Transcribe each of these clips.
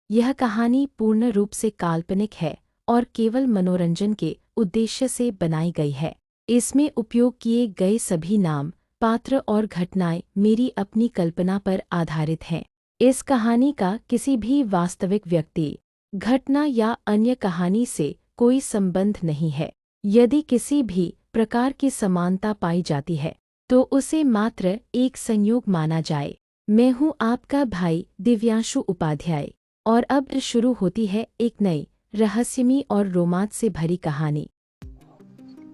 यह कहानी पूर्ण रूप से काल्पनिक है और केवल मनोरंजन के उद्देश्य से बनाई गई है। इसमें उपयोग किए गए सभी नाम, पात्र और घटनाएं मेरी अपनी कल्पना पर आधारित हैं। इस कहानी का किसी भी वास्तविक व्यक्ति, घटना या अन्य कहानी से कोई संबंध नहीं है। यदि किसी भी प्रकार की समानता पाई जाती है तो उसे मात्र एक संयोग माना जाए। मैं हूँ आपका भाई दिव्यांशु उपाध्याय और अब शुरू होती है एक नई रहस्यमयी और रोमांच से भरी कहानी।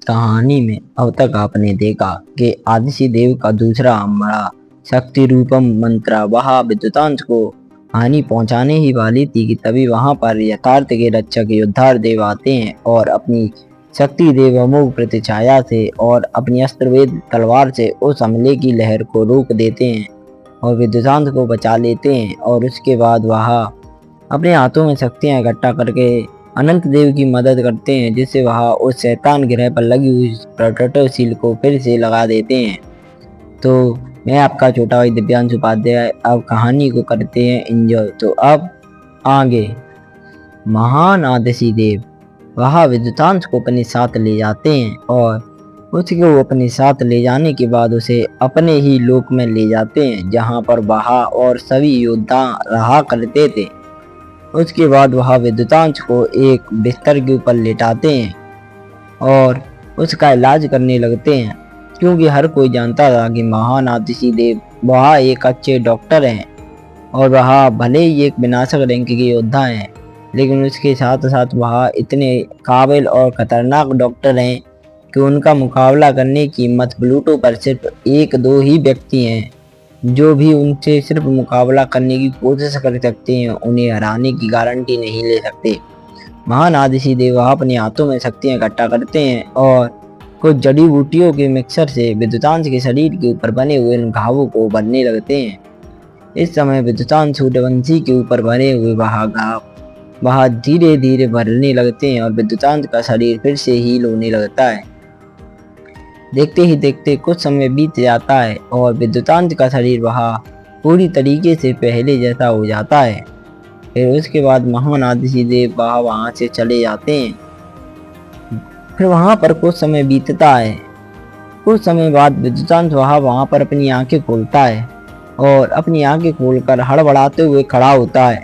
कहानी में अब तक आपने देखा कि आदिशि देव का दूसरा बड़ा शक्ति रूपम मंत्र वह विद्युतांश को हानि पहुंचाने ही वाली थी कि तभी वहां पर यथार्थ के रक्षक योद्धार देव आते हैं और अपनी शक्ति देव अमोघ प्रतिछाया से और अपनी अस्त्रवेद तलवार से उस हमले की लहर को रोक देते हैं और विद्युतांश को बचा लेते हैं। और उसके बाद वह अपने हाथों में शक्तियां इकट्ठा करके अनंत देव की मदद करते हैं, जिससे वह उस शैतान ग्रह पर लगी हुई प्रोटेक्टर सील को फिर से लगा देते हैं। तो मैं आपका छोटा भाई दिव्यांशु उपाध्याय अब कहानी को करते हैं एंजॉय। तो अब आगे महान आदिशि देव वह विद्युतांश को अपने साथ ले जाते हैं और उसको अपने साथ ले जाने के बाद उसे अपने ही लोक में ले जाते हैं, जहाँ पर वह और सभी योद्धा रहा करते थे। उसके बाद वह विद्युतांश को एक बिस्तर के ऊपर लेटाते हैं और उसका इलाज करने लगते हैं, क्योंकि हर कोई जानता था कि महान आदिशि देव वह एक अच्छे डॉक्टर हैं और वह भले ही एक विनाशक रैंक के योद्धा हैं, लेकिन उसके साथ साथ वह इतने काबिल और खतरनाक डॉक्टर हैं कि उनका मुकाबला करने की हिम्मत प्लूटो पर सिर्फ एक दो ही व्यक्ति हैं, जो भी उनसे सिर्फ मुकाबला करने की कोशिश कर सकते हैं, उन्हें हराने की गारंटी नहीं ले सकते। महान आदिशि देव अपने हाथों में शक्तियां इकट्ठा करते हैं और कुछ जड़ी बूटियों के मिक्सर से विद्युतांश के शरीर के ऊपर बने हुए उन घावों को भरने लगते हैं। इस समय विद्युतांश सूर्यवंशी के ऊपर बने हुए वह घाव वह धीरे धीरे भरने लगते हैं और विद्युतांश का शरीर फिर से हील होने लगता है। देखते ही देखते कुछ समय बीत जाता है और विद्युतांश का शरीर वह पूरी तरीके से पहले जैसा हो जाता है। फिर उसके बाद महान आदिशि देव वहां से चले जाते हैं। फिर वहां पर कुछ समय बीतता है। कुछ समय बाद विद्युतांश वहां पर अपनी आंखें खोलता है और अपनी आंखें खोलकर हड़बड़ाते हुए खड़ा होता है।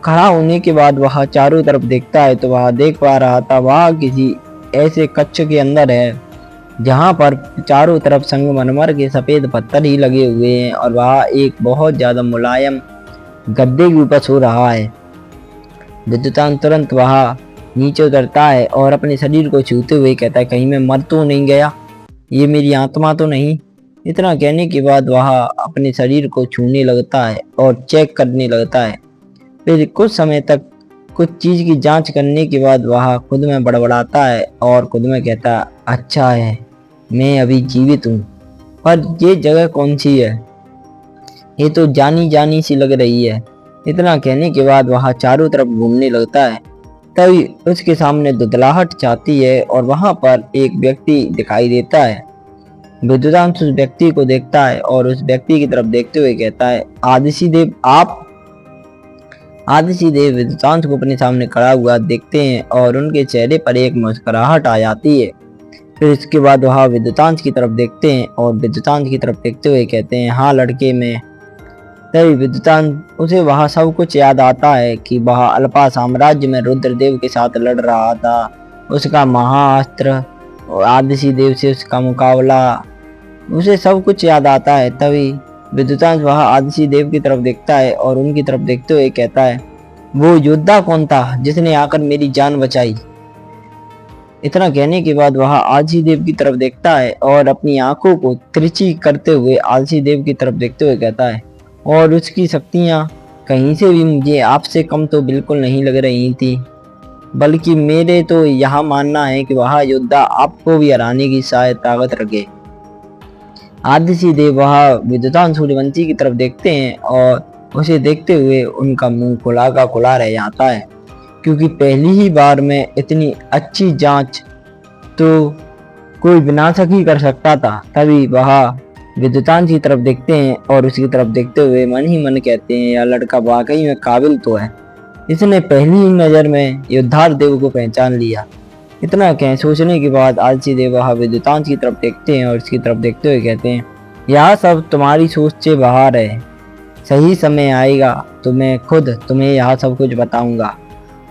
खड़ा होने के बाद वह चारों तरफ देखता है तो वह देख पा रहा था वह किसी ऐसे कक्ष के अंदर है जहां पर चारों तरफ संगमरमर के सफेद पत्थर ही लगे हुए हैं और वह एक बहुत ज्यादा मुलायम गद्दे के ऊपर सो रहा है। विद्युतांश तुरंत वह नीचे उतरता है और अपने शरीर को छूते हुए कहता है, कहीं मैं मर तो नहीं गया, ये मेरी आत्मा तो नहीं। इतना कहने के बाद वह अपने शरीर को छूने लगता है और चेक करने लगता है। फिर कुछ समय तक कुछ चीज की जांच करने के बाद वह खुद में बड़बड़ाता है और खुद में कहता है, अच्छा है मैं अभी जीवित हूँ, पर ये जगह कौन सी है, ये तो जानी जानी सी लग रही है। इतना कहने के बाद वह चारों तरफ घूमने लगता है। तभी उसके सामने धुंधलाहट छाती है और वहां पर एक व्यक्ति दिखाई देता है। विद्युतांश उस व्यक्ति को देखता है और उस व्यक्ति की तरफ देखते हुए कहता है, आदिशि देव आप? आदिशि देव विद्युतांश को अपने सामने खड़ा हुआ देखते हैं और उनके चेहरे पर एक मुस्कुराहट आ जाती है। फिर इसके बाद वह विद्युतांश की तरफ देखते हैं और विद्युतांश की तरफ देखते हुए कहते हैं, हाँ लड़के में। तभी विद्युतांश उसे वह सब कुछ याद आता है कि वह अल्पा साम्राज्य में रुद्रदेव के साथ लड़ रहा था, उसका महाअस्त्र और आदिशि देव से उसका मुकाबला, उसे सब कुछ याद आता है। तभी विद्युतांश वह आदिशि देव की तरफ देखता है और उनकी तरफ देखते हुए कहता है, वो योद्धा कौन था जिसने आकर मेरी जान बचाई? इतना कहने के बाद वह आदिशि देव की तरफ देखता है और अपनी आंखों को तिरछी करते हुए आदिशि देव की तरफ देखते हुए कहता है, और उसकी शक्तियां कहीं से भी मुझे आपसे कम तो बिल्कुल नहीं लग रही थी, बल्कि मेरे तो यह मानना है कि वह योद्धा आपको भी हराने की शायद ताकत रखे। आदिशि देव वह विद्युतांश सूर्यवंशी की तरफ देखते हैं और उसे देखते हुए उनका मुंह खुला का खुला रह जाता है, क्योंकि पहली ही बार में इतनी अच्छी जांच तो कोई विनाशक ही कर सकता था। तभी वह विद्युतांश की तरफ देखते हैं और उसकी तरफ देखते हुए मन ही मन कहते हैं, यह लड़का वाकई में काबिल तो है। इसने पहली ही नजर में योद्धार देव को पहचान लिया। इतना कह सोचने के बाद आलसी देव वह विद्युतांश की तरफ देखते हैं और उसकी तरफ देखते हुए कहते हैं, यह सब तुम्हारी सोच से बाहर है। सही समय आएगा तो मैं खुद तुम्हें यह सब कुछ बताऊंगा,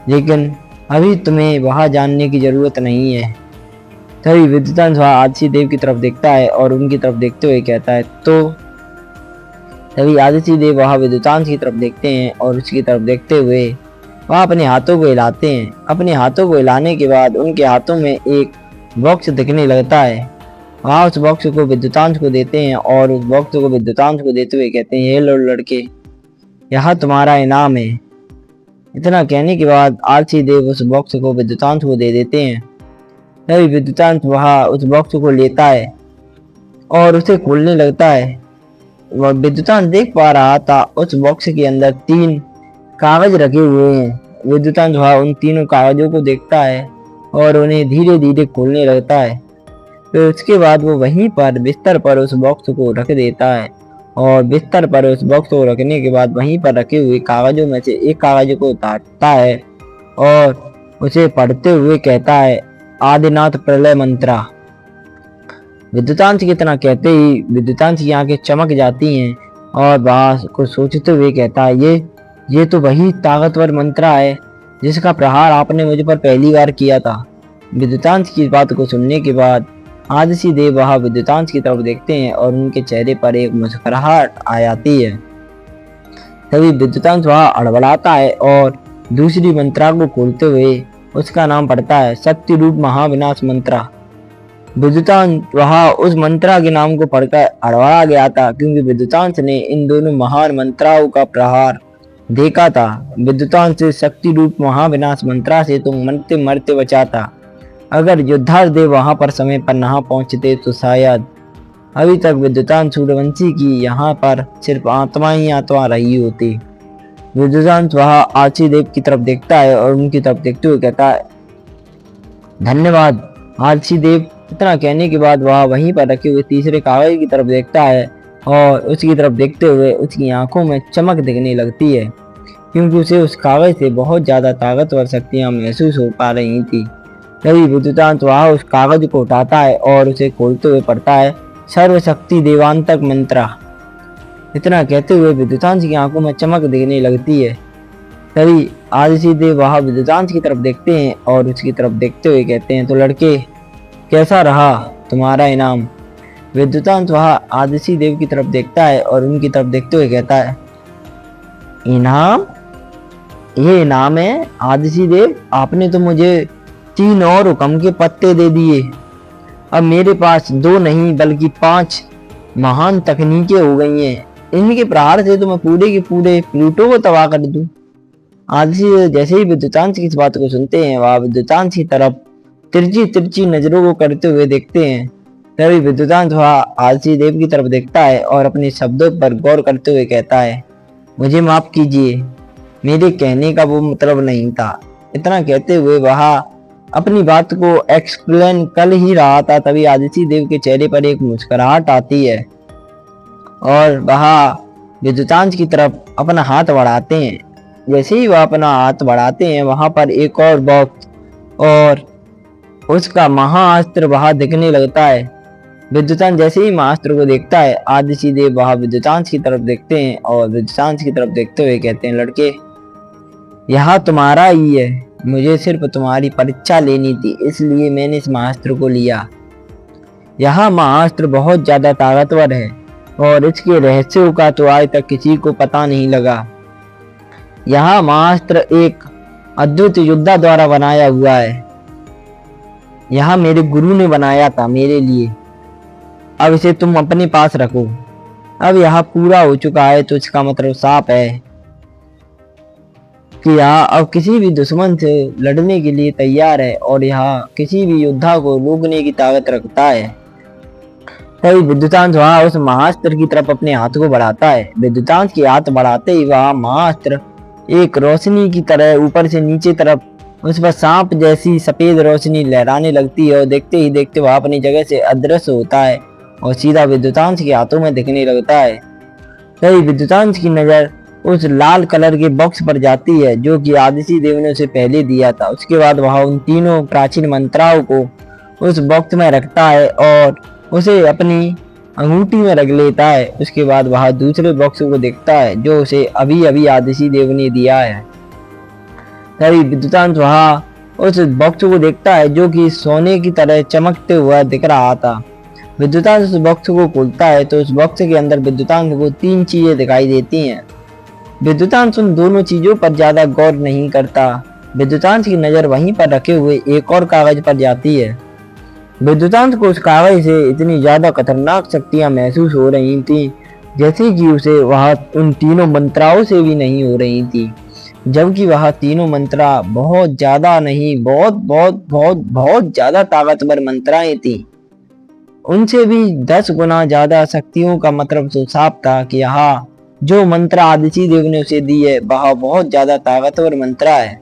लेकिन अभी तुम्हें वह जानने की जरूरत नहीं है। तभी विद्युतांश वह आदित्य देव की तरफ देखता है और उनकी तरफ देखते हुए कहता है, तो तभी आदित्य देव वह विद्युतांश की तरफ देखते हैं और उसकी तरफ देखते हुए वह अपने हाथों को हिलाते हैं। अपने हाथों को हिलाने के बाद उनके हाथों में एक बॉक्स दिखने लगता है। वह उस बॉक्स को विद्युतांश को देते हैं और उस बॉक्स को विद्युतांश को देते हुए कहते हैं, ये लो लड़के, यह तुम्हारा इनाम है। इतना कहने के बाद आलसी देव उस बॉक्स को विद्युतांश को दे देते हैं। तभी विद्युतांश वह उस बॉक्स को लेता है और उसे खोलने लगता है। वह विद्युतांश देख पा रहा था उस बॉक्स के अंदर 3 कागज रखे हुए हैं। विद्युतांश वह उन तीनों कागजों को देखता है और उन्हें धीरे धीरे खोलने लगता है। फिर उसके बाद वो वहीं पर बिस्तर पर उस बॉक्स को रख देता है और बिस्तर पर उस बॉक्स को रखने के बाद वहीं पर रखे हुए कागजों में से एक कागज को उतारता है और उसे पढ़ते हुए कहता है, आदिनाथ प्रलय मंत्रा। विद्युतांश की तरह कहते ही विद्युतांश की आंखें चमक जाती हैं और वह कुछ सोचते हुए कहता है, ये तो वही ताकतवर मंत्रा है जिसका प्रहार आपने मुझ पर पहली बार किया था। विद्युतांश की बात को सुनने के बाद आदित्य देव वह विद्युतांश की तरफ देखते हैं और उनके चेहरे पर एक मुस्कुराहट आ जाती है। तभी विद्युतांश वह अड़बड़ाता है और दूसरी मंत्रा को खोलते हुए उसका नाम पढ़ता है, शक्ति रूप महाविनाश मंत्रा। विद्युतांश वह उस मंत्रा के नाम को पढ़कर अड़बड़ा गया था, क्योंकि विद्युतांश ने इन दोनों महान मंत्राओं का प्रहार देखा था। विद्युतांश से शक्ति रूप महाविनाश मंत्रा से तो मरते मरते बचाता। अगर योद्धार देव वहां पर समय पर ना पहुंचते तो शायद अभी तक विद्युतांश सूर्यवंशी की यहाँ पर सिर्फ आत्मा ही आत्मा रही होती। विद्युतांश वह आलसी देव की तरफ देखता है और उनकी तरफ देखते हुए कहता है, धन्यवाद आलसी देव। इतना कहने के बाद वह वहीं पर रखे हुए तीसरे कागज की तरफ देखता है और उसकी तरफ देखते हुए उसकी आंखों में चमक दिखने लगती है, क्योंकि उसे उस कागज से बहुत ज्यादा ताकतवर शक्तियां महसूस हो पा रही थी। तभी विद्युतांश वह उस कागज को उठाता है और उसे खोलते हुए पढ़ता है, सर्वशक्ति देवांतक मंत्रा। इतना कहते हुए विद्युतांश की आंखों में चमक दिखने लगती है। तभी आदित्य देव वह विद्युतांश की तरफ देखते हैं और उसकी तरफ देखते हुए कहते हैं, तो लड़के, कैसा रहा तुम्हारा इनाम। विद्युतांश वह आदित्य देव की तरफ देखता है और उनकी तरफ देखते हुए कहता है, इनाम? ये इनाम है आदित्य देव? आपने तो मुझे 3 और हुक्म के पत्ते दे दिए। अब मेरे पास 2 नहीं बल्कि 5 महान तकनीकें हो गई हैं। इनके प्रहार से तो मैं पूरे के पूरे प्लूटो को तबाह कर दूं। आदित्य जैसे ही विद्युतांश की इस बात को सुनते हैं, वह विद्युतांश की तरफ तिरछी तिरछी नजरों को करते हुए देखते हैं। तभी विद्युतांश वह आदित्य देव की तरफ देखता है और अपने शब्दों पर गौर करते हुए कहता है, मुझे माफ कीजिए, मेरे कहने का वो मतलब नहीं था। इतना कहते हुए वह अपनी बात को एक्सप्लेन कर ही रहा था, तभी आदित्य देव के चेहरे पर एक मुस्कुराहट आती है और वह विद्युतांश की तरफ अपना हाथ बढ़ाते हैं। जैसे ही वह अपना हाथ बढ़ाते हैं, वहां पर एक और बॉक्स और उसका महाअस्त्र वहां दिखने लगता है। विद्युतांश जैसे ही महाअस्त्र को देखता है, आदित्य देव वह विद्युतांश की तरफ देखते हैं और विद्युतांश की तरफ देखते हुए कहते हैं, लड़के, यह तुम्हारा ही है। मुझे सिर्फ तुम्हारी परीक्षा लेनी थी, इसलिए मैंने इस महाअस्त्र को लिया। यह महाअस्त्र बहुत ज्यादा ताकतवर है और इसके रहस्यों का तो आज तक किसी को पता नहीं लगा। यह महाअस्त्र एक अद्भुत योद्धा द्वारा बनाया हुआ है। यह मेरे गुरु ने बनाया था मेरे लिए। अब इसे तुम अपने पास रखो। अब यह पूरा हो चुका है तो इसका मतलब साफ है कि यह अब किसी भी दुश्मन से लड़ने के लिए तैयार है और यह किसी भी योद्धा को रोकने की ताकत रखता है। तभी विद्युतांश वह उस महाअस्त्र की तरफ अपने हाथ को बढ़ाता है। विद्युतांश के हाथ बढ़ाते ही वह महाअस्त्र एक रोशनी की तरह ऊपर से नीचे तरफ उस पर सांप जैसी सफेद रोशनी लहराने लगती है और देखते ही देखते वह अपनी जगह से अदृश्य होता है और सीधा विद्युतांश के हाथों में दिखने लगता है। तभी विद्युतांश की नजर उस लाल कलर के बॉक्स पर जाती है जो कि आदिशि देव ने उसे पहले दिया था। उसके बाद वह उन तीनों प्राचीन मंत्राओं को उस बॉक्स में रखता है और उसे अपनी अंगूठी में रख लेता है। उसके बाद वह दूसरे बॉक्स को देखता है जो उसे अभी अभी आदिशि देव ने दिया है। तभी विद्युतांश वह उस बॉक्स को देखता है जो कि सोने की तरह चमकते हुआ दिख रहा था। विद्युतांश उस बॉक्स को खोलता है तो उस बॉक्स के अंदर विद्युतांश को 3 चीजें दिखाई देती हैं। विद्युतांश उन दोनों चीजों पर ज्यादा गौर नहीं करता। विद्युतांश की नजर वहीं पर रखे हुए एक और कागज पर जाती है। विद्युतांश को उस कागज से इतनी ज्यादा खतरनाक शक्तियां महसूस हो रही थी जैसे कि उसे वह उन तीनों मंत्राओं से भी नहीं हो रही थी, जबकि वह तीनों मंत्रा बहुत ज्यादा नहीं, बहुत बहुत बहुत बहुत ज्यादा ताकतवर मंत्राएं थी। उनसे भी 10 गुना ज्यादा शक्तियों का मतलब तो साफ था कि यहाँ जो मंत्र आदिशि देव ने उसे दी है वह बहुत ज्यादा ताकतवर मंत्र है।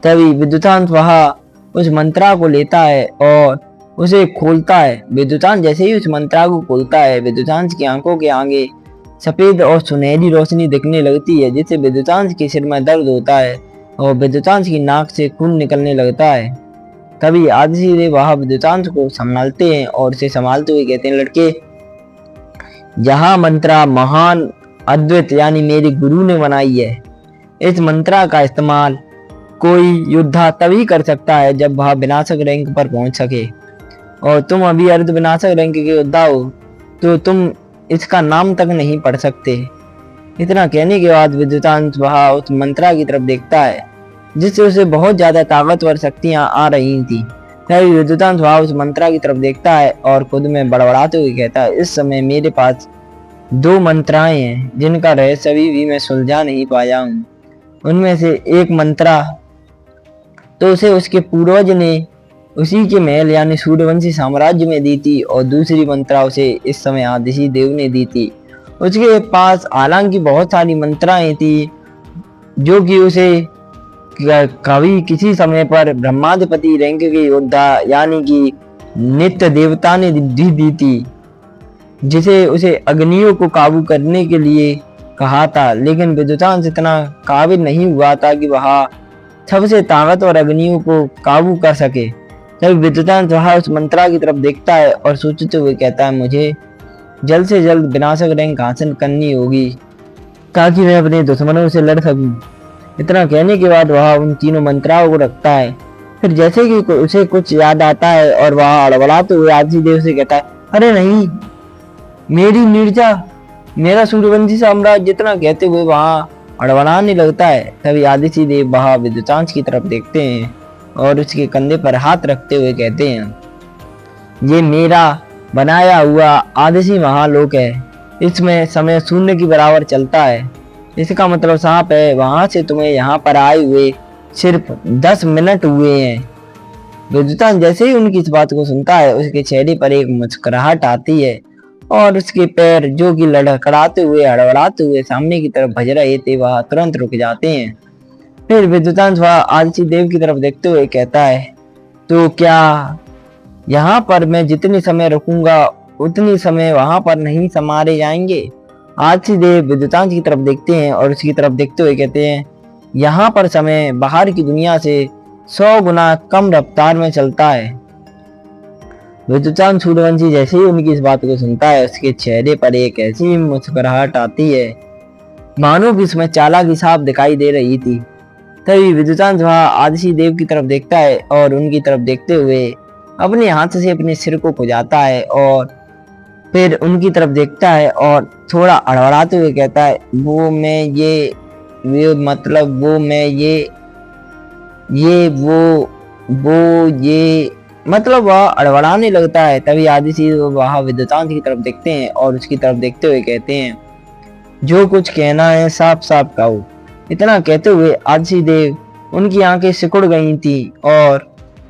तभी विद्युतांश वह उस मंत्रा को लेता है और उसे खोलता है। विद्युतांश जैसे ही उस मंत्रा को खोलता है विद्युतांश की आंखों के आगे सफेद और सुनहरी रोशनी दिखने लगती है जिससे विद्युतांश के सिर में दर्द होता है और विद्युतांश की नाक से खून निकलने लगता है। तभी आदिशि देव वह विद्युतांश को संभालते हैं और उसे संभालते हुए कहते हैं, लड़के, यह मंत्रा महान अद्वैत यानी मेरे गुरु ने बनाई है। इस मंत्रा का इस्तेमाल कोई योद्धा तभी कर सकता है जब वह विनाशक रैंक पर पहुंच सके, और तुम अभी अर्ध विनाशक रैंक के योद्धा हो तो तुम इसका नाम तक नहीं पढ़ सकते। इतना कहने के बाद विद्युतांश वह उस मंत्रा की तरफ देखता है जिससे उसे बहुत ज्यादा ताकतवर शक्तियां आ रही थी। तभी विद्युतांश वह उस मंत्रा की तरफ देखता है और खुद में बड़बड़ाते हुए कहता है, इस समय मेरे पास 2 मंत्राएं हैं जिनका रहस्य अभी भी मैं सुलझा नहीं पाया हूँ। उनमें से एक मंत्रा तो उसे उसके पूर्वज ने उसी के महल यानी सूर्यवंशी साम्राज्य में दी थी और दूसरी मंत्रा उसे इस समय आदिशि देव ने दी थी। उसके पास हालांकि बहुत सारी मंत्राएं थी जो कि उसे कभी किसी समय पर ब्रह्माधिपति रैंक के योद्धा यानी कि नित्य देवता ने दी थी, जिसे उसे अग्नियों को काबू करने के लिए कहा था। लेकिन विद्युतांश इतना काबिल नहीं हुआ था कि वह सबसे ताकतवर अग्नियों को काबू कर सके। तब विद्युतांश वह उस मंत्रा की तरफ देखता है और सोचते हुए कहता है, मुझे जल्द से जल्द विनाशक रैंक हासिल करनी होगी ताकि मैं अपने दुश्मनों से लड़ सकूं। इतना कहने के बाद वह उन तीनों मंत्राओं को रखता है। फिर जैसे कि उसे कुछ याद आता है और वह हड़बड़ाते हुए आदिशि देव से कहता है, अरे नहीं, मेरी नीरजा, मेरा सूर्यवंशी साम्राज्य। जितना कहते हुए वहां हड़बड़ाने लगता है। तभी आदिशि देव वहां विद्युतांश की तरफ देखते हैं और उसके कंधे पर हाथ रखते हुए कहते हैं, ये मेरा बनाया हुआ आदिशि महालोक है। इसमें समय शून्य की बराबर चलता है। इसका मतलब साफ है, वहां से तुम्हें यहाँ पर आए हुए सिर्फ 10 मिनट हुए हैं। विद्युतांश जैसे ही उनकी इस बात को सुनता है उसके चेहरे पर एक मुस्कुराहट आती है और उसके पैर जो कि लड़खड़ाते हुए हड़बड़ाते हुए सामने की तरफ भज रहे थे वह तुरंत रुक जाते हैं। फिर विद्युतांश वह आदिशि देव की तरफ देखते हुए कहता है, तो क्या यहाँ पर मैं जितनी समय रुकूंगा उतनी समय वहां पर नहीं समारे जाएंगे? आदिशि देव विद्युतांश की तरफ देखते हैं और उसकी तरफ देखते हुए कहते हैं, यहाँ पर समय बाहर की दुनिया से 100 गुना कम रफ्तार में चलता है। विद्युतांश सूर्यवंशी जैसे ही उनकी इस बात को सुनता है उसके चेहरे पर एक ऐसी मुस्कुराहट आती है मानो कि इसमें चालाकी साफ दिखाई दे रही थी। तभी विद्युतांश वहां आदिशि देव की तरफ देखता है और उनकी तरफ देखते हुए अपने हाथ से अपने सिर को खुजाता है और फिर उनकी तरफ देखता है और थोड़ा अड़बड़ाते हुए कहता है, वो मैं ये मतलब वो मैं ये वो ये मतलब वह अड़बड़ाने लगता है। तभी आदिशि वह विद्युतांश की तरफ देखते हैं और उसकी तरफ देखते हुए कहते हैं, जो कुछ कहना है साफ साफ कहो। इतना कहते हुए आदिशि देव उनकी आंखें सिकुड़ गई थी और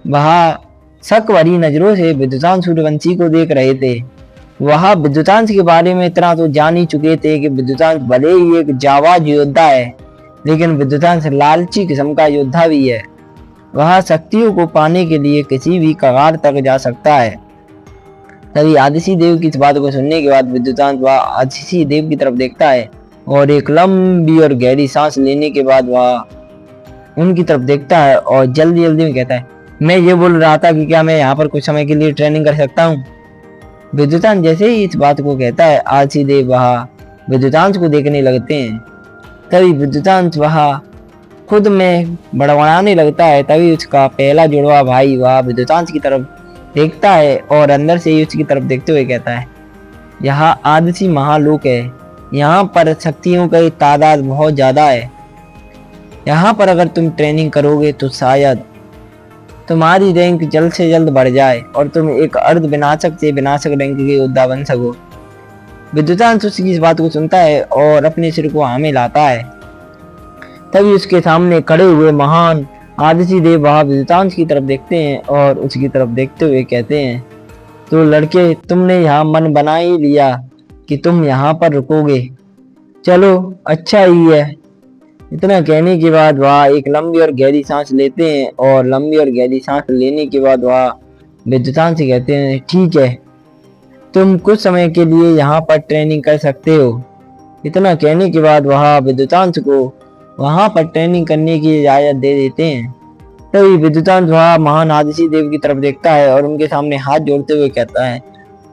वह शक भरी नजरों से विद्युतांश सूर्यवंशी को देख रहे थे। वह विद्युतांश के बारे में इतना तो जान ही चुके थे कि विद्युतांश भले ही एक जाबाज योद्धा है लेकिन विद्युतांश लालची किस्म का योद्धा भी है। वह शक्तियों को पाने के लिए किसी भी कगार तक जा सकता है। तभी आदिशि देव की इस बात को सुनने के बाद विद्युतांत वह आदिशि देव की तरफ देखता है और एक लंबी और गहरी सांस लेने के बाद वह उनकी तरफ देखता है और जल्दी जल्दी में कहता है, मैं ये बोल रहा था कि क्या मैं यहाँ पर कुछ समय के लिए ट्रेनिंग कर सकता हूँ। विद्युतांत जैसे ही इस बात को कहता है आदिशि देव वह विद्युतांत को देखने लगते हैं। तभी विद्युतांत वह खुद में बड़बड़ाने लगता है। तभी उसका पहला जुड़वा भाई वह विद्युतांत की तरफ देखता है और अंदर से ही उसकी तरफ देखते हुए कहता है, यहाँ आदिशि महालोक है, यहाँ पर शक्तियों की तादाद बहुत ज्यादा है। यहाँ पर अगर तुम ट्रेनिंग करोगे तो शायद तुम्हारी रैंक जल्द से जल्द बढ़ जाए और तुम एक अर्ध विनाशक से विनाशक रैंक के योद्धा बन सको। विद्युतांत उसकी इस बात को सुनता है और अपने सिर को हाँ में लाता है। तभी उसके सामने खड़े हुए महान आदिशि देव वह विद्युतांत की तरफ देखते हैं और उसकी तरफ देखते हुए कहते हैं, तो लड़के, तुमने यहाँ मन बना ही लिया कि तुम यहाँ पर रुकोगे, चलो अच्छा ही है। इतना कहने के बाद वह एक लंबी और गहरी सांस लेते हैं और लंबी और गहरी सांस लेने के बाद वह विद्युतांत से कहते हैं, ठीक है, तुम कुछ समय के लिए यहाँ पर ट्रेनिंग कर सकते हो। इतना कहने के बाद वह विद्युतांत को वहां पर ट्रेनिंग करने की इजाजत दे देते हैं। तभी विद्युतांत वह महान आदिशि देव की तरफ देखता है और उनके सामने हाथ जोड़ते हुए कहता है,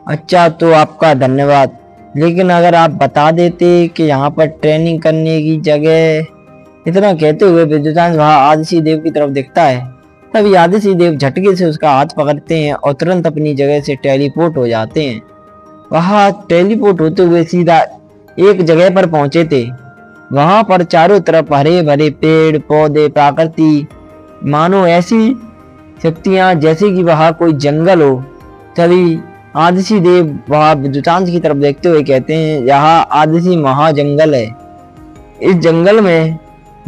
अच्छा तो आपका धन्यवाद, लेकिन अगर आप बता देते कि यहाँ पर ट्रेनिंग करने की जगह। इतना कहते हुए विद्युतांत वह आदिशि देव की तरफ देखता है। तभी आदिशि देव झटके से उसका हाथ पकड़ते हैं और तुरंत अपनी जगह से टेलीपोर्ट हो जाते हैं। वह टेलीपोर्ट होते हुए सीधा एक जगह पर पहुंचे थे। वहां पर चारों तरफ हरे भरे पेड़ पौधे, प्रकृति, मानो ऐसी शक्तियां जैसे कि वहां कोई जंगल हो। तभी आदिशि देव वह विद्युतांत की तरफ देखते हुए कहते हैं, यहाँ आदिशि महाजंगल है। इस जंगल में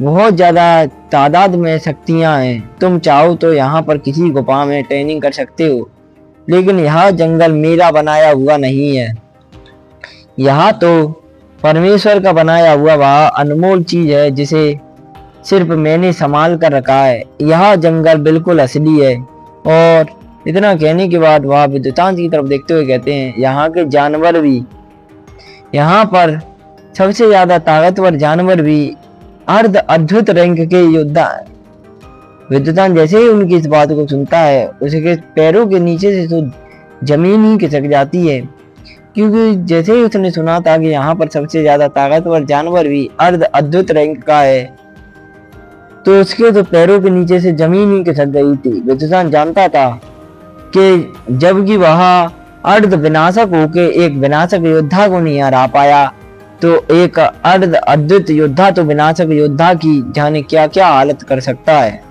बहुत ज्यादा तादाद में शक्तियां हैं। तुम चाहो तो यहाँ पर किसी गुफा में ट्रेनिंग कर सकते हो, लेकिन यह जंगल मेरा बनाया हुआ नहीं है। यहाँ तो परमेश्वर का बनाया हुआ वह अनमोल चीज है जिसे सिर्फ मैंने संभाल कर रखा है। यह जंगल बिल्कुल असली है। और इतना कहने के बाद वह विद्युतांत की तरफ देखते हुए कहते हैं, यहाँ के जानवर भी, यहाँ पर सबसे ज्यादा ताकतवर जानवर भी अर्ध अद्भुत रैंक के योद्धा है। विद्युतांत जैसे ही उनकी इस बात को सुनता है उसके पैरों के नीचे से तो जमीन ही खिसक जाती है, क्योंकि जैसे ही उसने सुना था कि यहाँ पर सबसे ज्यादा ताकतवर जानवर भी अर्ध अद्भुत रैंक का है, तो उसके तो पैरों के नीचे से जमीन ही खिसक गई थी। विद्युतांत जानता था कि जबकि वह अर्ध विनाशक होके एक विनाशक योद्धा को नहीं हरा पाया, तो एक अर्ध अद्भुत योद्धा तो विनाशक योद्धा की जाने क्या क्या हालत कर सकता है।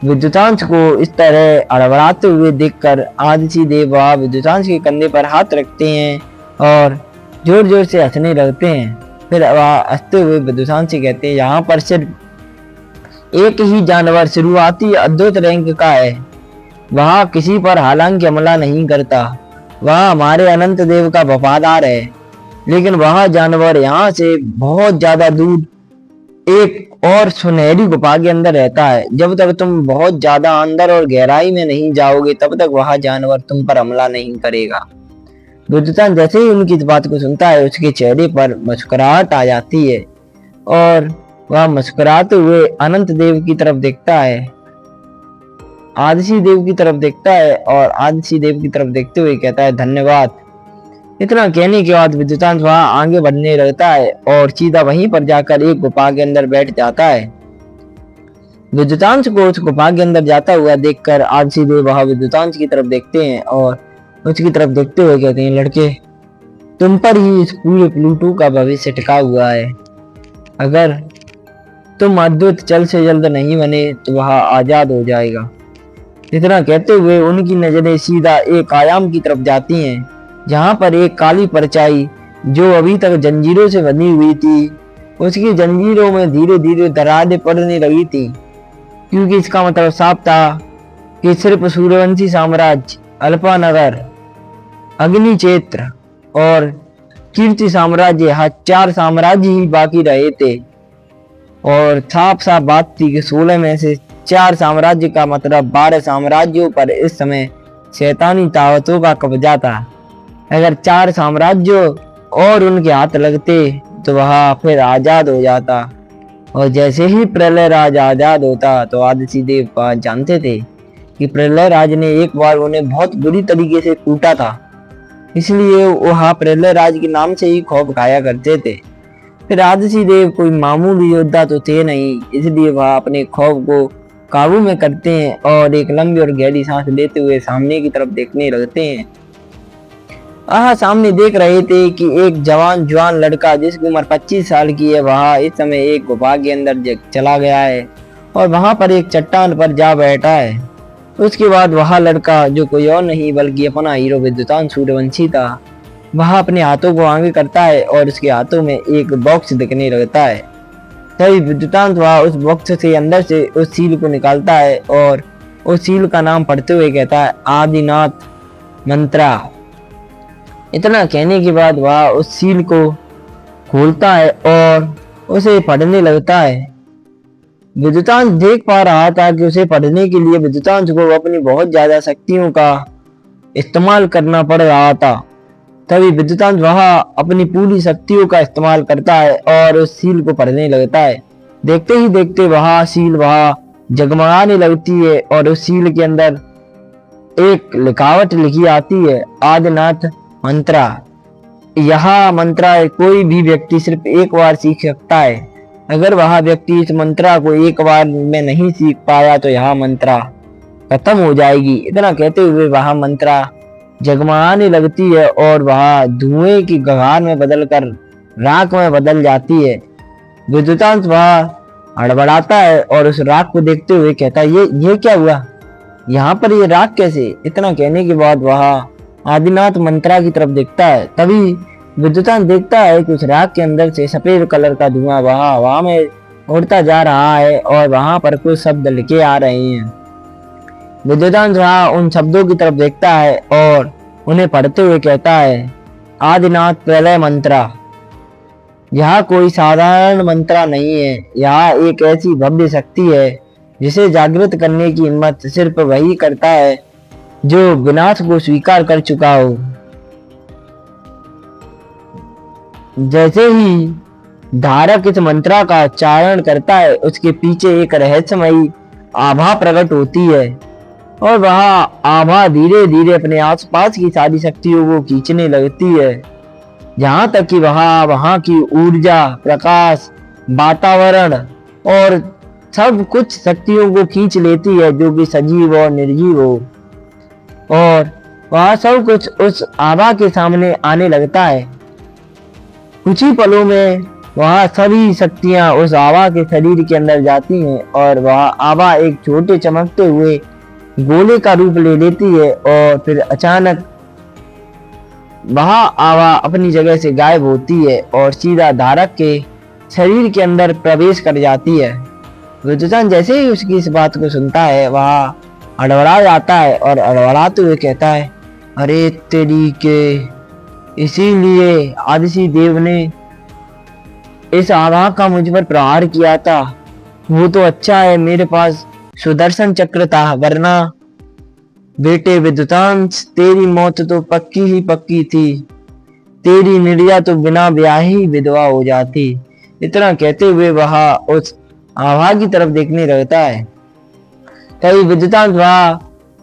विद्युतांश को इस तरह अड़बड़ाते हुए देखकर आदिशि देव वह विद्युतांश के कंधे पर हाथ रखते हैं और जोर जोर से हंसने लगते हैं। फिर वह हंसते हुए विद्युतांश से कहते हैं, यहाँ पर सिर्फ एक ही जानवर शुरुआती अद्भुत रैंक का है। वह किसी पर हालांकि हमला नहीं करता। वह हमारे अनंत देव का वफादार है, लेकिन वह जानवर यहाँ से बहुत ज्यादा दूर एक और सुनहरी गुफा के अंदर रहता है। जब तक तुम बहुत ज्यादा अंदर और गहराई में नहीं जाओगे तब तक वह जानवर तुम पर हमला नहीं करेगा। विद्युतांश जैसे ही उनकी इस बात को सुनता है उसके चेहरे पर मुस्कुराहट आ जाती है और वह मुस्कुराते हुए अनंत देव की तरफ देखता है, आदिशि देव की तरफ देखता है और आदिशि देव की तरफ देखते हुए कहता है, धन्यवाद। इतना कहने के बाद विद्युतांश वहां आगे बढ़ने लगता है और सीधा वहीं पर जाकर एक गुफा के अंदर बैठ जाता है। विद्युतांश को उस गुफा के अंदर जाता हुआ देखकर आदिशि देव वहां विद्युतांश की तरफ देखते हैं और उसकी तरफ देखते हुए कहते हैं, लड़के, तुम पर ही इस पूरे प्लूटो का भविष्य टिका हुआ है। अगर तुम अद्भुत जल्द से जल्द नहीं बने तो वह आजाद हो जाएगा। इतना कहते हुए उनकी नजरें सीधा एक आयाम की तरफ जाती हैं, जहां पर एक काली परछाई जो अभी तक जंजीरों से बनी हुई थी, उसकी जंजीरों में धीरे धीरे दरारें पड़ने लगी थी, क्योंकि इसका मतलब साफ था कि सिर्फ सूर्यवंशी साम्राज्य, अल्पानगर, अग्निचेत्र और कीर्ति साम्राज्य, 4 साम्राज्य ही बाकी रहे थे। और साफ साफ बात थी कि 16 में से 4 साम्राज्य का मतलब 12 साम्राज्यों पर इस समय शैतानी ताकतों का कब्जा था। अगर 4 साम्राज्यों और उनके हाथ लगते तो वह फिर आजाद हो जाता। और जैसे ही प्रलय राज आजाद होता तो आदित्य देव जानते थे कि प्रलय राज ने एक बार उन्हें बहुत बुरी तरीके से कूटा था, इसलिए वह प्रलय राज के नाम से ही खौफ खाया करते थे। फिर आदित्य देव कोई मामूली योद्धा तो थे नहीं, इसलिए वह अपने खौफ को काबू में करते हैं और एक लंबी और गहरी सांस लेते हुए सामने की तरफ देखने लगते हैं। सामने देख रहे थे कि एक जवान लड़का जिसकी उम्र 25 साल की है, वह इस समय एक गुफा के अंदर चला गया है और वहां पर एक चट्टान पर जा बैठा है। उसके बाद वह लड़का, जो कोई और नहीं बल्कि अपना हीरो विद्युतांशु सूर्यवंशी था, वह अपने हाथों को आगे करता है और उसके हाथों में एक बॉक्स दिखने लगता है। तभी विद्युतांशु वह उस बॉक्स से अंदर से उस सील को निकालता है और उस सील का नाम पढ़ते हुए कहता है, आदिनाथ मंत्रा। इतना कहने के बाद वह उस सील को खोलता है और उसे पढ़ने लगता है। विद्युतांशु देख पा रहा था कि उसे पढ़ने के लिए विद्युतांशु को अपनी बहुत ज्यादा शक्तियों का इस्तेमाल करना पड़ रहा था। तभी विद्युतांशु वह अपनी पूरी शक्तियों का इस्तेमाल करता है और उस सील को पढ़ने लगता है। देखते ही देखते वह सील वह जगमगाने लगती है और उस सील के अंदर एक लिखावट लिखी आती है, आदिनाथ मंत्रा। यह मंत्रा कोई भी व्यक्ति सिर्फ एक बार सीख सकता है। अगर वह व्यक्ति इस मंत्रा को एक बार में नहीं सीख पाया तो यह मंत्रा खत्म हो जाएगी। इतना कहते हुए वह मंत्रा जगमगाने लगती है और वह धुएं की गगार में बदलकर राख में बदल जाती है। विद्युतांशु वह हड़बड़ाता है और उस राख को देखते हुए कहता है, ये क्या हुआ, यहाँ पर ये राख कैसे? इतना कहने के बाद वह आदिनाथ मंत्रा की तरफ देखता है। तभी विद्युतांशु देखता है कि उस राख के अंदर से सफेद कलर का धुआं हवा में उड़ता जा रहा है और वहां पर कुछ शब्द लिखे आ रहे हैं। विद्युतांशु उन शब्दों की तरफ देखता है और उन्हें पढ़ते हुए कहता है, आदिनाथ प्रलय मंत्रा। यह कोई साधारण मंत्रा नहीं है, यह एक ऐसी भव्य शक्ति है जिसे जागृत करने की हिम्मत सिर्फ वही करता है जो विनाश को स्वीकार कर चुका हो। जैसे ही धारक इस मंत्रा का उच्चारण करता है, उसके पीछे एक रहस्यमयी आभा प्रकट होती है और वह आभा धीरे धीरे अपने आसपास की सारी शक्तियों को खींचने लगती है, जहां तक कि वहां की ऊर्जा, प्रकाश, वातावरण और सब कुछ शक्तियों को खींच लेती है जो कि सजीव और निर्जीव हो। और वह सब कुछ उस आभा के सामने आने लगता है। कुछ ही पलों में वह सभी शक्तियां उस आभा के शरीर के अंदर जाती हैं और वह आभा एक छोटे चमकते हुए गोले का रूप ले लेती है और फिर अचानक वह आभा अपनी जगह से गायब होती है और सीधा धारक के शरीर के अंदर प्रवेश कर जाती है। विद्युतांशु जैसे ही उसकी इस बात को सुनता है, वह हड़बड़ा जाता है और हड़बड़ाते हुए कहता है, अरे तेरी के, इसीलिए आदित्य देव ने इस आभा का मुझ पर प्रहार किया था। वो तो अच्छा है मेरे पास सुदर्शन चक्र था, वरना बेटे विद्युतांशु तेरी मौत तो पक्की ही पक्की थी। तेरी निर्या तो बिना ब्याह ही विधवा हो जाती। इतना कहते हुए वह उस आभा की तरफ देखने लगता है। तभी विद्युतांशु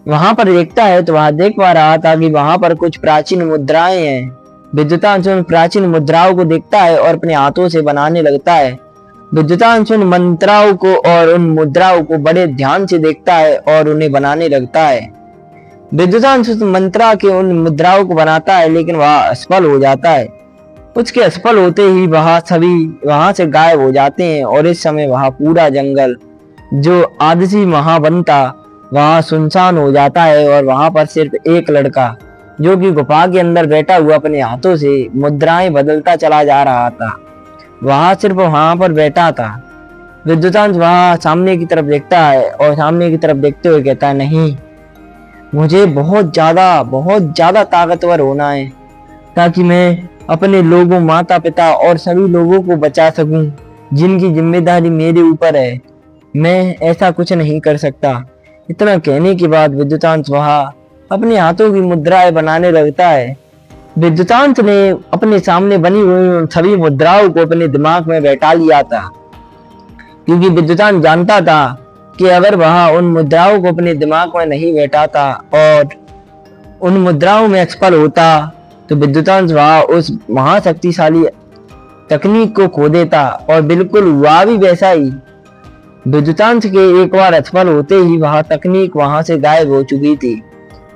वहां पर देखता है तो वह देख पा रहा था कि वहां पर कुछ प्राचीन मुद्राएं हैं। विद्युतांशु उन प्राचीन मुद्राओं को देखता है और अपने हाथों से बनाने लगता है। विद्युतांशु उन मंत्राओं को और उन मुद्राओं को बड़े ध्यान से देखता है और उन्हें बनाने लगता है। विद्युतांशु उस मंत्रा के उन मुद्राओं को बनाता है, लेकिन वह असफल हो जाता है। उसके असफल होते ही वह सभी वहां से गायब हो जाते हैं और इस समय वह पूरा जंगल जो आदित्य महावन था वहां सुनसान हो जाता है और वहां पर सिर्फ एक लड़का जो कि गुफा के अंदर बैठा हुआ अपने हाथों से मुद्राएं बदलता चला जा रहा था, वहां सिर्फ वहां पर बैठा था। विद्युतांशु वहां सामने की तरफ देखता है और सामने की तरफ देखते हुए कहता है, नहीं, मुझे बहुत ज्यादा ताकतवर होना है ताकि मैं अपने लोगों, माता पिता और सभी लोगों को बचा सकूं जिनकी जिम्मेदारी मेरे ऊपर है। मैं ऐसा कुछ नहीं कर सकता। इतना कहने के बाद विद्युतांशु वहां अपने हाथों की मुद्राएं बनाने लगता है। विद्युतांत ने अपने सामने बनी हुई उन सभी मुद्राओं को अपने दिमाग में बैठा लिया था, क्योंकि विद्युतांत जानता था कि अगर वह उन मुद्राओं को अपने दिमाग में नहीं बैठाता और उन मुद्राओं में एक्सपर्ट होता तो विद्युतांत वह उस महाशक्तिशाली तकनीक को खो देता। और बिल्कुल हुआ भी वैसा ही। विद्युतांत के एक बार असफल होते ही वह तकनीक वहां से गायब हो चुकी थी।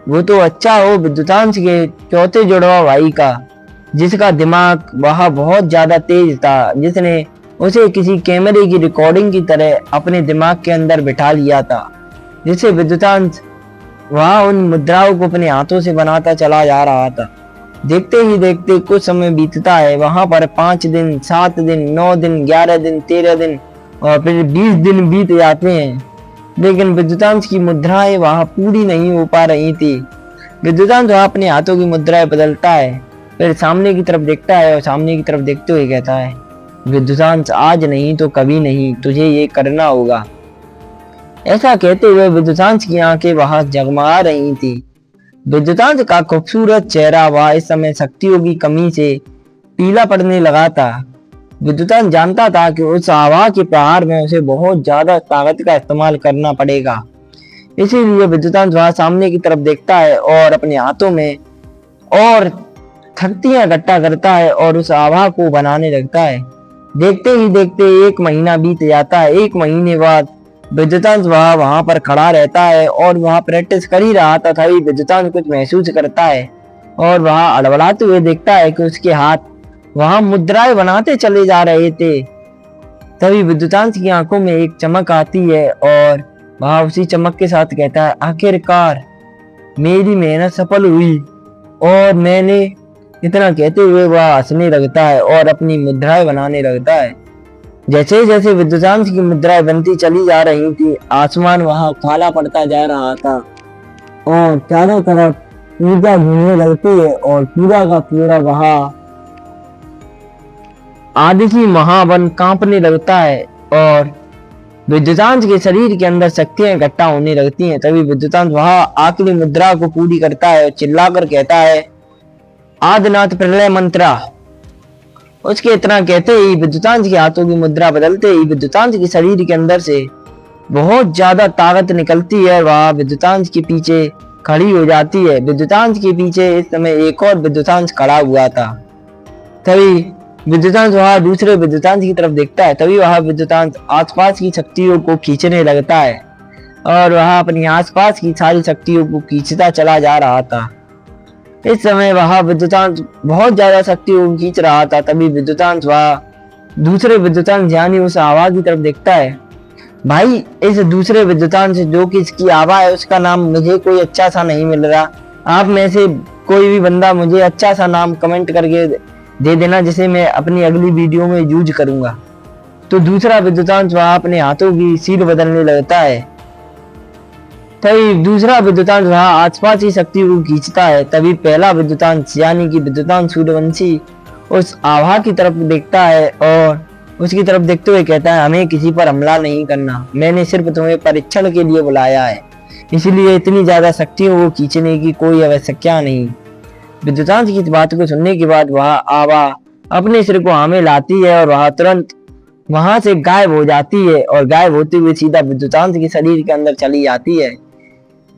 वो तो अच्छा हो विद्युतांत के चौथे जुड़वा भाई का, जिसका दिमाग वह बहुत ज्यादा तेज था, जिसने उसे किसी कैमरे की रिकॉर्डिंग की तरह अपने दिमाग के अंदर बिठा लिया था, जिससे विद्युतांत वह उन मुद्राओं को अपने हाथों से बनाता चला जा रहा था। देखते ही देखते कुछ समय बीतता है। वहां पर 5 दिन, 7 दिन, 9 दिन, 11 दिन, 13 दिन और फिर 20 दिन बीत जाते हैं, लेकिन विद्युतांत की मुद्राएं वहां पूरी नहीं हो पा रही थी। विद्युतांत वहां अपने हाथों की मुद्राएं बदलता है, फिर सामने की तरफ देखता है और सामने की तरफ देखते हुए कहता है, विद्युतांत आज नहीं तो कभी नहीं, तुझे ये करना होगा। ऐसा कहते हुए विद्युतांत की आंखें वहां जगमगा रही थी। विद्युतांत का खूबसूरत चेहरा वह इस समय शक्तियों की कमी से पीला पड़ने लगा था। विद्युतांत जानता था कि उस हवा के प्रहार में उसे बहुत ज्यादा ताकत का इस्तेमाल करना पड़ेगा। इसीलिए विद्युतांत वहां सामने की तरफ देखता है और अपने हाथों में और शक्तियां इकट्ठा करता है और उस हवा को बनाने लगता है। देखते ही देखते 1 महीना बीत जाता है। 1 महीने बाद विद्युतांत वहां पर खड़ा रहता है और वहां प्रैक्टिस कर ही रहा था। तभी विद्युतांत कुछ महसूस करता है और वहां अड़बड़ाते हुए देखता है कि उसके हाथ वहां मुद्राएं बनाते चले जा रहे थे। तभी विद्युतांत की आंखों में एक चमक आती है और वह उसी चमक के साथ कहता है, आखिरकार मेरी मेहनत सफल हुई। और मैंने इतना कहते हुए वह हंसने लगता है और अपनी मुद्राएं बनाने लगता है। जैसे जैसे विद्युतांत की मुद्राएं बनती चली जा रही थी, आसमान वहां काला पड़ता जा रहा था और चारों तरफ ऊर्जा घूमने लगती है और पूरा का पूरा वहां आदिसी महावन कांपने लगता है और विद्युतांत के शरीर के अंदर शक्तियां इकट्ठा होने लगती हैं। तभी विद्युतांत वहां आखिरी मुद्रा को पूरी करता है और चिल्लाकर कहता है, आदिनाथ प्रलय मंत्रा। उसके इतना कहते ही विद्युतांत के हाथों की मुद्रा बदलते ही विद्युतांत के शरीर के अंदर से बहुत ज्यादा ताकत निकलती है। वह विद्युतांत के पीछे खड़ी हो जाती है। विद्युतांत के पीछे इस समय एक और विद्युतांत खड़ा हुआ था। तभी विद्युतांत वहां दूसरे विद्युतांत की तरफ देखता है। तभी वह विद्युतांत आसपास की शक्तियों को खींचने लगता है और वह अपनी आसपास की सारी शक्तियों को खींचता चला जा रहा था। इस समय वह विद्युतांत बहुत ज्यादा शक्तियों को खींच रहा था। तभी विद्युतांत वह दूसरे विद्युतांत यानी उस हवा की तरफ देखता है। भाई, इस दूसरे विद्युतांत से जो कि इसकी हवा है, उसका नाम मुझे कोई अच्छा सा नहीं मिल रहा। आप में से कोई भी बंदा मुझे अच्छा सा नाम कमेंट करके दे देना, जिसे मैं अपनी अगली वीडियो में यूज करूंगा। तो दूसरा विद्युतांत वह अपने हाथों की सील बदलने लगता है। तभी दूसरा विद्युतांत वह आसपास की शक्ति को खींचता है। तभी पहला विद्युतांत यानी कि विद्युतांत सूर्यवंशी उस आभा की तरफ देखता है और उसकी तरफ देखते हुए कहता है, हमें किसी पर हमला नहीं करना, मैंने सिर्फ तुम्हें परीक्षण के लिए बुलाया है, इसलिए इतनी ज्यादा शक्तियों को खींचने की कोई आवश्यकता नहीं। विद्युतांत की इस बात को सुनने के बाद वह आभा अपने सिर को हमें लाती है और वह तुरंत वहां से गायब हो जाती है और गायब होते हुए सीधा विद्युतांत के शरीर के अंदर चली जाती है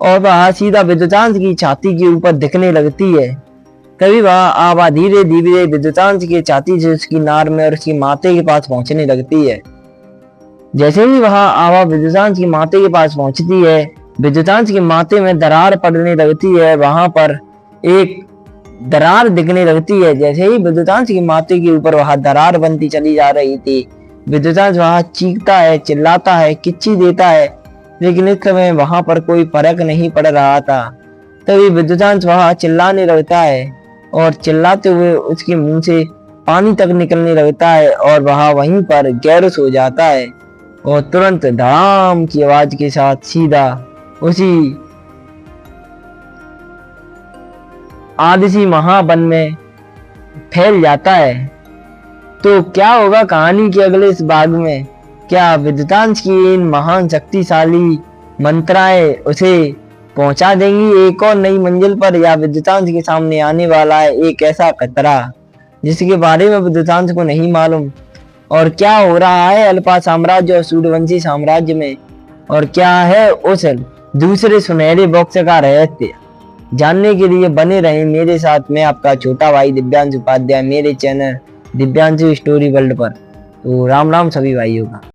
और वह सीधा विद्युतांत की छाती के ऊपर दिखने लगती है। तभी वह आभा धीरे धीरे विद्युतांत की छाती से उसकी नार में और उसकी माथे के पास पहुंचने लगती है। जैसे ही वह आभा विद्युतांत की माथे के पास पहुंचती है, विद्युतांत के माथे में दरार पड़ने लगती है। वहां पर एक दरार दिखने लगती है। जैसे ही विद्युतांत की माथे के ऊपर वह दरार बनती चली जा रही थी, विद्युतांत वहां चीखता है, चिल्लाता है, किच्ची देता है, लेकिन इस समय वहां पर कोई फर्क नहीं पड़ रहा था। तभी विद्युतांत वहां चिल्लाने लगता है और चिल्लाते हुए उसके मुंह से पानी तक निकलने लगता है और वह वहीं पर गैरस हो जाता है और तुरंत धड़ाम की आवाज के साथ सीधा उसी आदिसी महावन में फैल जाता है। तो क्या होगा कहानी के अगले इस भाग में? क्या विद्युतांत की इन महान शक्तिशाली मंत्राएं उसे पहुंचा देंगी एक और नई मंजिल पर, या विद्युतांश के सामने आने वाला है एक ऐसा खतरा जिसके बारे में विद्युतांश को नहीं मालूम। और क्या हो रहा है अल्फा साम्राज्य और सूर्यवंशी साम्राज्य में, और क्या है उस दूसरे सुनहरे बॉक्स का रहस्य, जानने के लिए बने रहें मेरे साथ। मैं आपका छोटा भाई दिव्यांशु उपाध्याय, मेरे चैनल दिव्यांशु स्टोरी वर्ल्ड पर। तो राम राम सभी भाइयों का।